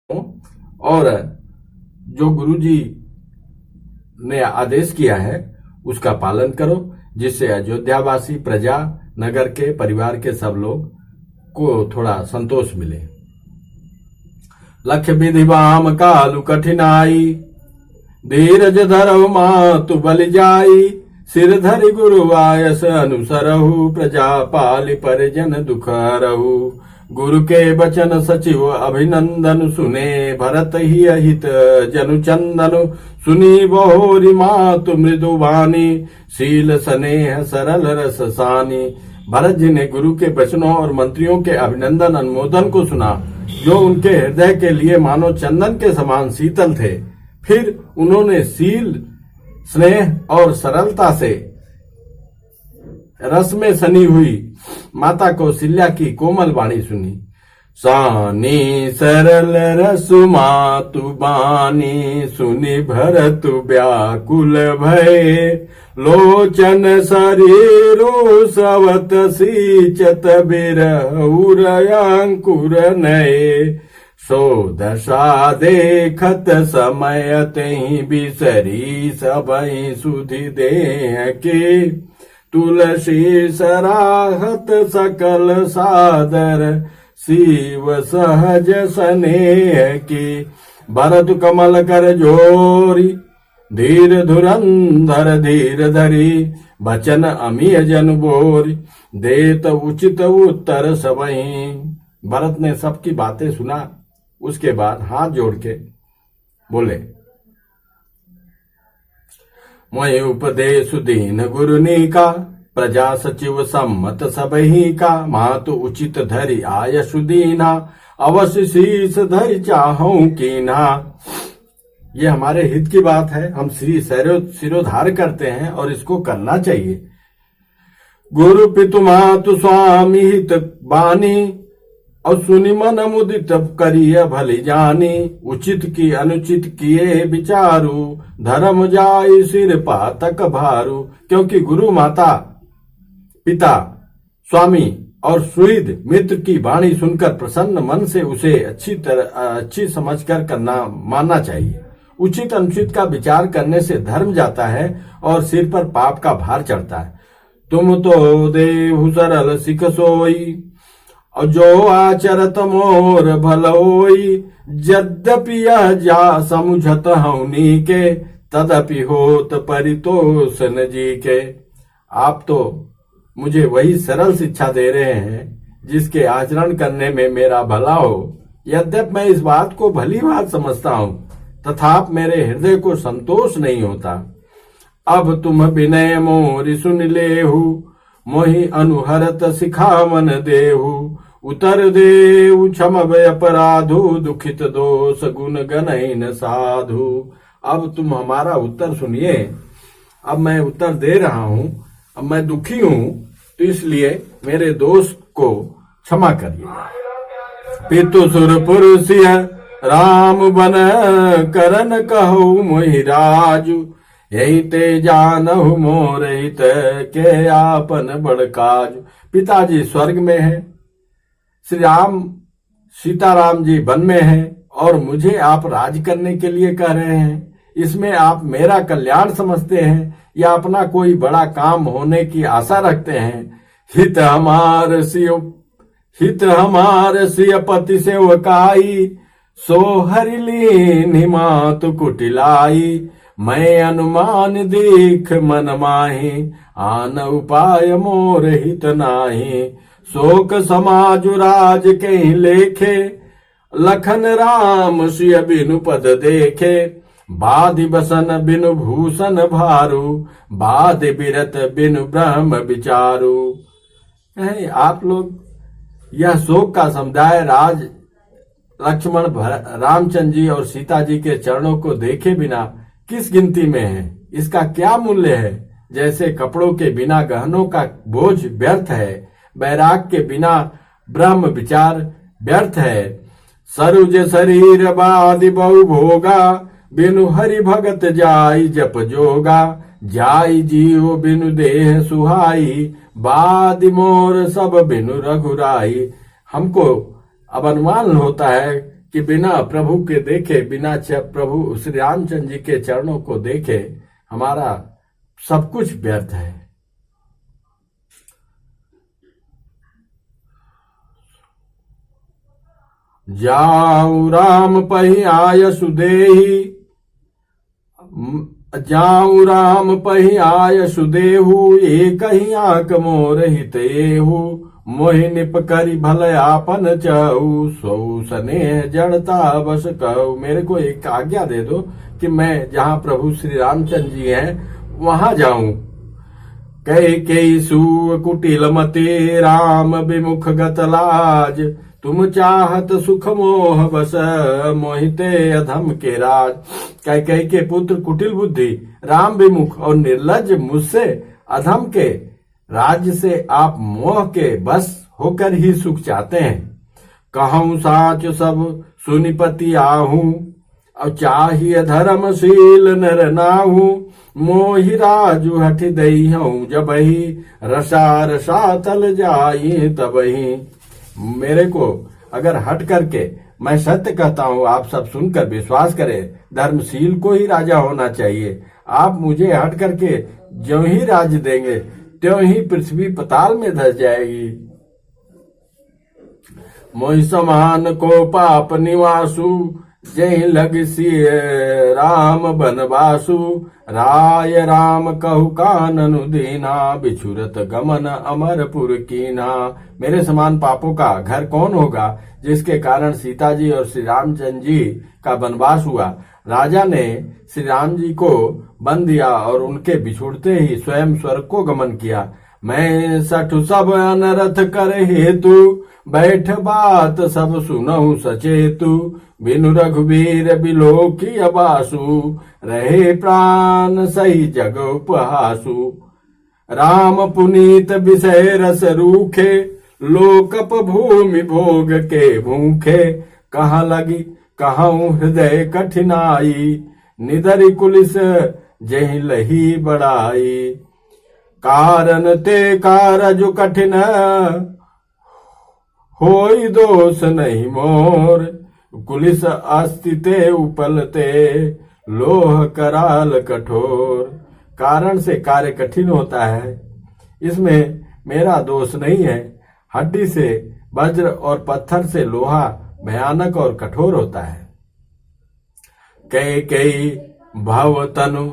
और जो गुरुजी ने आदेश किया है उसका पालन करो, जिससे अयोध्यावासी, प्रजा, नगर के, परिवार के सब लोग को थोड़ा संतोष मिले। लक्ष्य विधिवाम कालु कठिनाई, धीरज धरहु मातु बलि जाई। सिर धरि गुरु आयस अनुसरहु, प्रजा पालि परिजन दुख हरहु। गुरु के बचन सचिव अभिनंदन, सुने भरत ही अहित जनु चंदन। सुनी बहोरी मातु मृदु वाणी, शील स्नेह सरल रस सानी। भरत जी ने गुरु के वचनों और मंत्रियों के अभिनंदन अनुमोदन को सुना, जो उनके हृदय के लिए मानो चंदन के समान शीतल थे। फिर उन्होंने शील, स्नेह और सरलता से रस में सनी हुई माता कौशल्या की कोमल वाणी सुनी। सानी सरल रसु मातु बानी, सुनि भरत व्याकुल भये। लोचन शरीरु सवत सींचत बिरहुर अंकुर नये। सो दशा देखत समय तेहि बिसरी, सबहि सुधि देह के। तुलसी सराहत सकल सादर, शिव सहज स्नेह की। भरत कमल कर जोरी, धीर धुरंधर धीर धरी। बचन अमीय जन बोरी, देत उचित उत्तर सबहि। भरत ने सबकी बातें सुना, उसके बाद हाथ जोड़ के बोले, मोहि उपदेश दीन गुरुनी का। प्रजा सचिव सम्मत सबही का। मातु उचित धरि आयसु दीना, अवश्य शीस धरि चाहूं कीना। ये हमारे हित की बात है, हम सिरोधार करते हैं और इसको करना चाहिए। गुरु पितु मातु स्वामी हित बानी, और सुनि मन मुदित करिय भली जानी। उचित की अनुचित किए विचारू, धर्म जाई सिर पातक भारू। क्योंकि गुरु, माता, पिता, स्वामी और सुहृद मित्र की वाणी सुनकर प्रसन्न मन से उसे अच्छी समझकर मानना चाहिए। उचित अनुचित का विचार करने से धर्म जाता है और सिर पर पाप का भार चढ़ता है। तुम तो देहु सरल सिख सोई, और जो आचरत मोर भलोई। यद्यपि यह जा समुझत हौनी के, तदपि होत परितोष न जी के। आप तो मुझे वही सरल शिक्षा दे रहे हैं जिसके आचरण करने में मेरा भला हो। यद्यप मैं इस बात को भली बात समझता हूँ, तथाप मेरे हृदय को संतोष नहीं होता। अब तुम विनय मोरि सुन लेहु, मोहि अनुहरत सिखावन देहु। उतर देहु क्षम अपराधु, दुखित दोष गुण गणहीन साधु। अब तुम हमारा उत्तर सुनिए। अब मैं उत्तर दे रहा हूँ। अब मैं दुखी हूँ, तो इसलिए मेरे दोष को क्षमा करिए। पितु सुर पुरुषिय राम बन, करन कहु मोहि राजु। यही ते जानहु मोर हित, के आपन बड़ काज। पिताजी स्वर्ग में है, श्री राम सीताराम जी वन में हैं, और मुझे आप राज करने के लिए कह रहे हैं। इसमें आप मेरा कल्याण समझते हैं या अपना कोई बड़ा काम होने की आशा रखते हैं। हित हमार सिय पति सेवकाई, सो हरि लीन्हि मातु कुटिलाई। मैं अनुमान देख मन माहि, आन उपाय मोर हित नाही। शोक समाज राज कहीं लेखे, लखन राम सिय बिनु पद देखे। बाधि बसन बिनु भूषण भारू, बाधि बिरत बिनु ब्रह्म विचारू। आप लोग यह शोक का समुदाय राज लक्ष्मण, रामचंद्र जी और सीता जी के चरणों को देखे बिना किस गिनती में है? इसका क्या मूल्य है? जैसे कपड़ों के बिना गहनों का बोझ व्यर्थ है, बैराग के बिना ब्रह्म विचार व्यर्थ है। सरुज शरीर बादि बहु भोगा, बिनु हरि भगत जाई जप जोगा। जाई जीव बिनु देह सुहाई, बादि मोर सब बिनु रघुराई। हमको अब अनुमान होता है कि बिना प्रभु के देखे, बिना प्रभु श्री रामचंद्र जी के चरणों को देखे हमारा सब कुछ व्यर्थ है। जाऊ राम पहि आयसु देहि, जाऊ राम पहि आयसु देहु, एक ही आंक मोर हितेहु, मोहि निप करी भल आपन चहु, सौ स्नेह जड़ता बस कहु। मेरे को एक आज्ञा दे दो कि मैं जहाँ प्रभु श्री रामचंद्र जी हैं वहां जाऊं। कई सु कुटिल मते, राम विमुख गत लाज, तुम चाहत सुख मोह बस, मोहिते अधम के राज। कई के पुत्र कुटिल बुद्धि, राम विमुख और निर्लज मुझसे अधम के राज्य से आप मोह के बस होकर ही सुख चाहते हैं। कहूं साच सब सुनिपति आहू, अब चाहिए धर्मशील नर नाहू, मोहि राजू हठ दई हूं जबही, रसा रसा तल जाई तबही। मेरे को अगर हट करके, मैं सत्य कहता हूँ, आप सब सुनकर विश्वास करें, धर्मशील को ही राजा होना चाहिए। आप मुझे हट करके ज्यों ही राज्य देंगे त्यों ही पृथ्वी पताल में धस जाएगी। मोहि समान को पाप निवासु, जय लग सिय राम बनवासु, राय राम कहु काननु दीना, बिछुरत गमन अमरपुर कीना। मेरे समान पापों का घर कौन होगा जिसके कारण सीता जी और श्री रामचंद्र जी का वनवास हुआ। राजा ने श्री राम जी को बन दिया और उनके बिछुड़ते ही स्वयं स्वर्ग को गमन किया। मैं सठु सब अनरथ कर हेतु, बैठ बात सब सुनहु सचेतु, बिनु रघुवीर बिलो की अबासु, रहे प्राण सही जग उपहासु। राम पुनीत विषय रस रूखे, लोकप भूमि भोग के भूखे, कहाँ लगी कहूँ हृदय कठिनाई, निदरि कुलिस जहि लही बड़ाई। कारण ते कारज कठिन, होई दोष नहीं मोर, कुलिस अस्तिते उपलते, लोह कराल कठोर। कारण से कार्य कठिन होता है, इसमें मेरा दोष नहीं है। हड्डी से वज्र और पत्थर से लोहा भयानक और कठोर होता है। कई भव तनु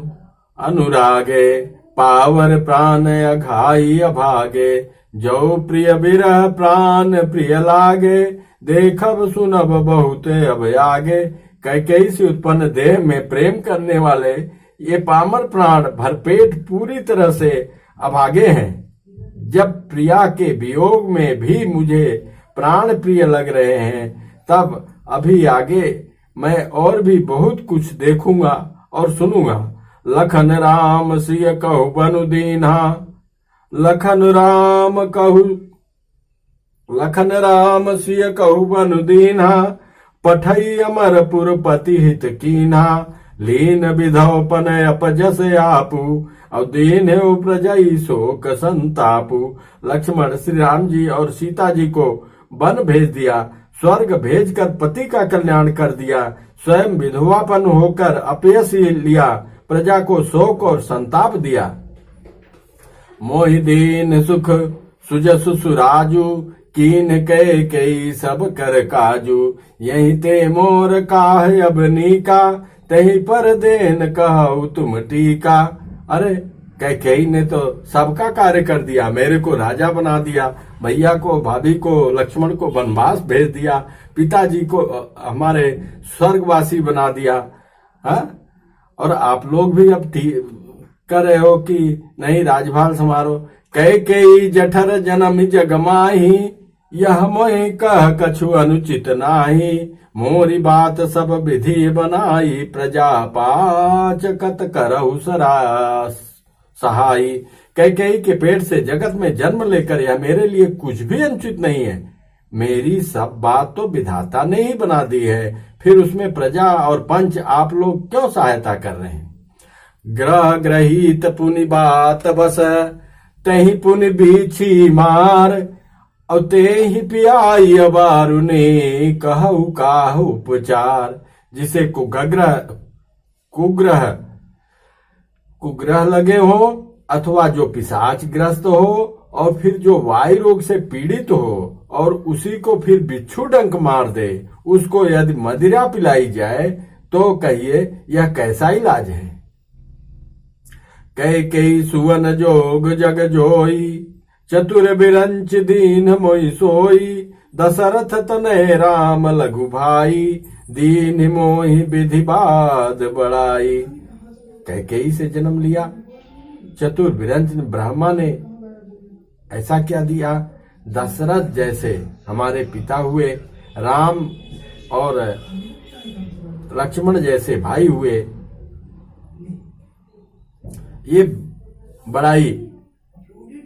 अनुरागे, पावर प्राण अघाई अभागे, जो प्रिय बिरह प्राण प्रिय लागे, देखब सुनब बहुत अब आगे। कई से उत्पन्न देह में प्रेम करने वाले ये पामर प्राण भरपेट पूरी तरह से अभागे हैं। जब प्रिया के वियोग में भी मुझे प्राण प्रिय लग रहे हैं, तब अभी आगे मैं और भी बहुत कुछ देखूंगा और सुनूंगा। लखन राम सिय कहु बनु दीन्हा, लखन राम सिय कहु बनु दीन्हा, पठई अमरपुर पति हित कीन्हा, लीन विधौ पनय अपजस आपू, और दीन प्रजई शोक संतापू। लक्ष्मण श्री राम जी और सीता जी को वन भेज दिया, स्वर्ग भेजकर पति का कल्याण कर दिया, स्वयं विधवापन होकर अपयश लिया, प्रजा को शोक और संताप दिया। मोहि दीन सुख सुजसु सुराजू, कीन कई सब कर काजू, यही ते मोर काहे अब नीका, तही पर देन कहु तुम टीका। अरे कई ने तो सबका कार्य कर दिया, मेरे को राजा बना दिया, भैया को भाभी को लक्ष्मण को वनवास भेज दिया, पिताजी को हमारे स्वर्गवासी बना दिया। और आप लोग भी अब कर रहे हो कि नहीं राजभार समारो। कई जठर जन्म जगमाही, यह मोहि कह कछु अनुचित नाही, मोरी बात सब विधि बनाई, प्रजा पाचकत करहु सहाई। कई के पेट से जगत में जन्म लेकर यह मेरे लिए कुछ भी अनुचित नहीं है। मेरी सब बात तो विधाता ने ही बना दी है, फिर उसमें प्रजा और पंच आप लोग क्यों सहायता कर रहे हैं। ग्रह ग्रहित पुनि बात बस, तही पुनि बीछी मार, अब ते ही पियाई अबारु ने कहु काहु उपचार। जिसे कुग्रह लगे हो अथवा जो पिशाच ग्रस्त हो और फिर जो वायु रोग से पीड़ित हो और उसी को फिर बिच्छू डंक मार दे, उसको यदि मदिरा पिलाई जाए तो कहिए यह कैसा इलाज है। कई सुवन जोग जग जोई, चतुर बिरंच दीन मोई सोई। दशरथ तनय राम लघु भाई, दीन मोहि विधि बाध बढ़ाई। कैकेयी से जन्म लिया, चतुर बिरंच ब्रह्मा ने ऐसा क्या दिया। दशरथ जैसे हमारे पिता हुए, राम और लक्ष्मण जैसे भाई हुए। ये बड़ाई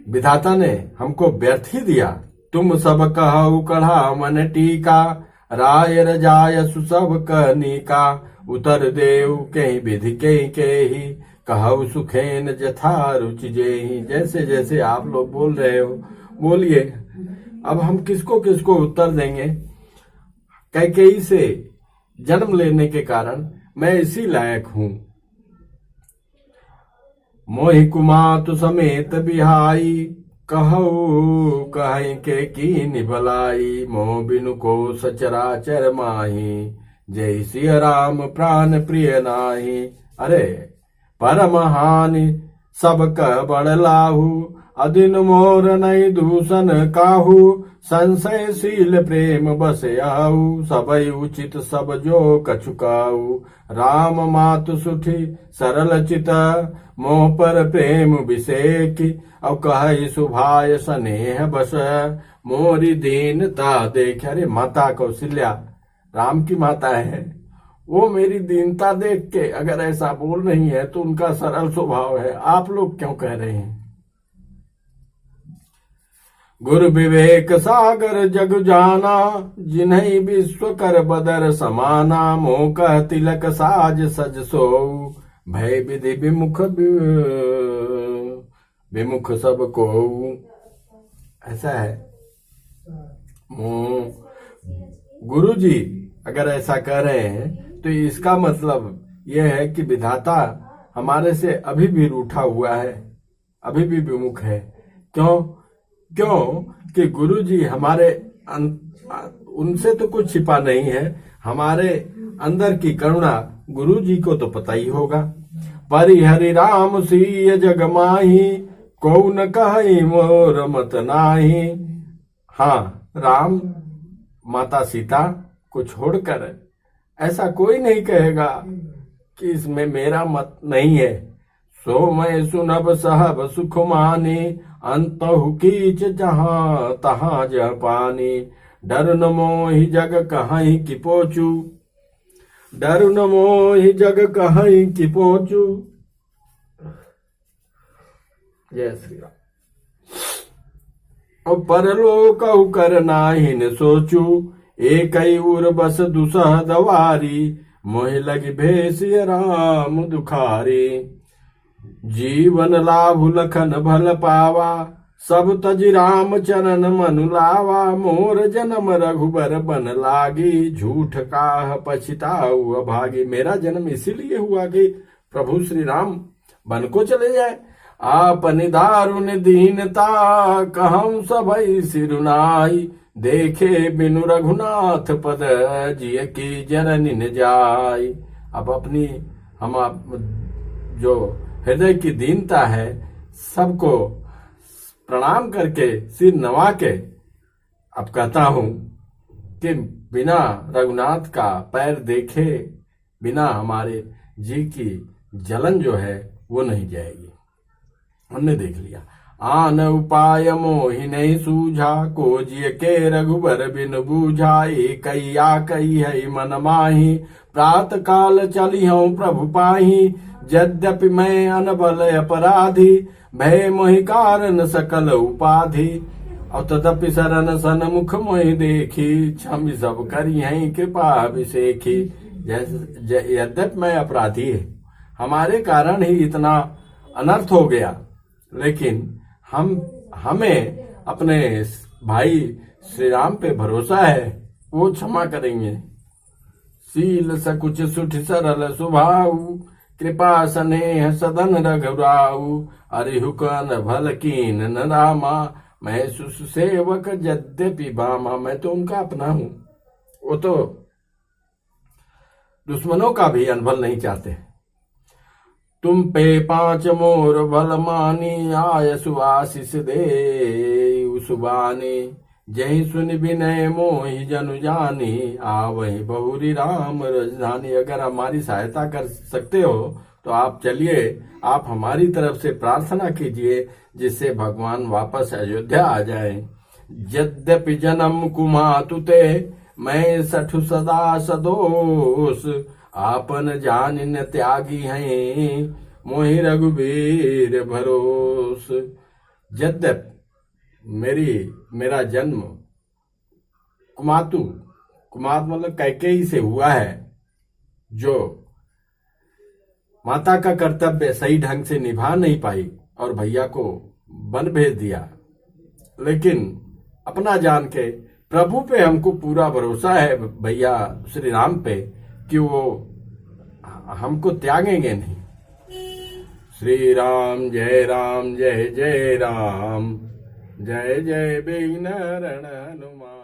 विधाता ने हमको व्यर्थ ही दिया। तुम सब कहु कढ़ा मन टीका, राय रजाय सुसभ कनिका। उतर देव कहीं विधि कहीं कहु सुखेन जथा रुचि जेहि। जैसे जैसे आप लोग बोल रहे हो बोलिए, अब हम किसको किसको उत्तर देंगे। कैकेयी से जन्म लेने के कारण मैं इसी लायक हूं। मोहि कुमातु समेत बिहाई, कहु कहीं के कीनि भलाई। मोह बिनु को सचराचर माही, जय सिया राम प्राण प्रिय नाही। अरे परम हानि सब कह बड़ लाहू, अदिन मोर नहीं दूषण काहू। संशयशील प्रेम बस आऊ, सबई उचित सब जो कछुकाऊ। राम मातु सुठी सरल चित, मोह पर प्रेम विषेकी। अब कह सुभाय स्नेह बस, मोरी दीनता देख। अरे माता कौशल्या राम की माता है, वो मेरी दीनता देख के अगर ऐसा बोल रही है तो उनका सरल स्वभाव है, आप लोग क्यों कह रहे हैं। गुरु विवेक सागर जग जाना, जिन्हीं विश्व कर बदर समाना। मोह कह तिलक साज सज सोऊ, भय विधि विमुख सब को। ऐसा है। गुरु जी अगर ऐसा कह रहे हैं तो इसका मतलब यह है कि विधाता हमारे से अभी भी रूठा हुआ है, अभी भी विमुख है। क्यों कि गुरु जी हमारे उनसे तो कुछ छिपा नहीं है। हमारे अंदर की करुणा गुरु जी को तो पता ही होगा। परिहरि राम सीय जग माही, को न कहि मोर मत नाही। हाँ, राम माता सीता को छोड़कर ऐसा कोई नहीं कहेगा कि इसमें मेरा मत नहीं है। सो मैं सुनब सहब सुख मानी, अंतहु कीच जहां तहां जह पानी। डर न मोहि जग कहीं की पोचू, डर न मोहि जग कहीं की पोचू। जय श्री राम। और परलोक कर नाही न सोचू, एक उर बस दुसह दवारी। मोहि लगी भेसिय राम दुखारी। जीवन लाभ लखन भल पावा, सब तजि राम चरण मनु लावा। मोर जन्म रघुबर बन लागी, झूठ काह पछताऊ अभागी। मेरा जन्म इसीलिए हुआ कि प्रभु श्री राम बन को चले जाए। आपनि दारुण दीनता, कहम सबई सिरुनाई। देखे बिनु रघुनाथ पद, जिय की जननी न जाय। अब अपनी हम जो हृदय की दीनता है सबको प्रणाम करके सिर नवा के अब कहता हूं कि बिना रघुनाथ का पैर देखे बिना हमारे जी की जलन जो है वो नहीं जाएगी। हमने देख लिया। आन उपाय मोहि नहीं सूझा, को जिय के रघुबर बिन बूझा। एकैया कई है मन माही, प्रात काल चली हूँ प्रभु पाही। यद्यपि मैं अनबल अपराधी, भय मोहि कारण सकल उपाधि। और तदपि शरण सन्मुख मोहि देखी, क्षम सब करी हैं कृपा अभिषेखी। यद्यपि मैं अपराधी है, हमारे कारण ही इतना अनर्थ हो गया, लेकिन हमें अपने भाई श्री राम पे भरोसा है, वो क्षमा करेंगे। सील सकुच सुठ सरल स्वभाव, कृपा स्नेह सदन रघुराऊ, अरिहुकन भल कीन न रामा, मैं सुसेवक यद्यपि बामा। मैं तो उनका अपना हूं, वो तो दुश्मनों का भी अनभल नहीं चाहते। तुम पे 5 मोर बल मानी, आय सुआशीष दे सुबानी, जय सुन विनय मोहि जनु जानी, आवहि बहुरी राम राजधानी। अगर हमारी सहायता कर सकते हो तो आप चलिए, आप हमारी तरफ से प्रार्थना कीजिए जिससे भगवान वापस अयोध्या आ जाए। यद्यपि जन्म कुमातु ते, मैं सठु सदा सदोष, आपन जान न त्यागी हैं, मोहि रघुबीर भरोस। यद्यप मेरा जन्म कुमातु, कुमात मतलब कैकेयी से हुआ है, जो माता का कर्तव्य सही ढंग से निभा नहीं पाई और भैया को वन भेज दिया, लेकिन अपना जान के प्रभु पे हमको पूरा भरोसा है, भैया श्री राम पे, कि वो हमको त्यागेंगे नहीं। श्री राम जय राम जय जय राम, जय जय विघ्न हरण हनुमान।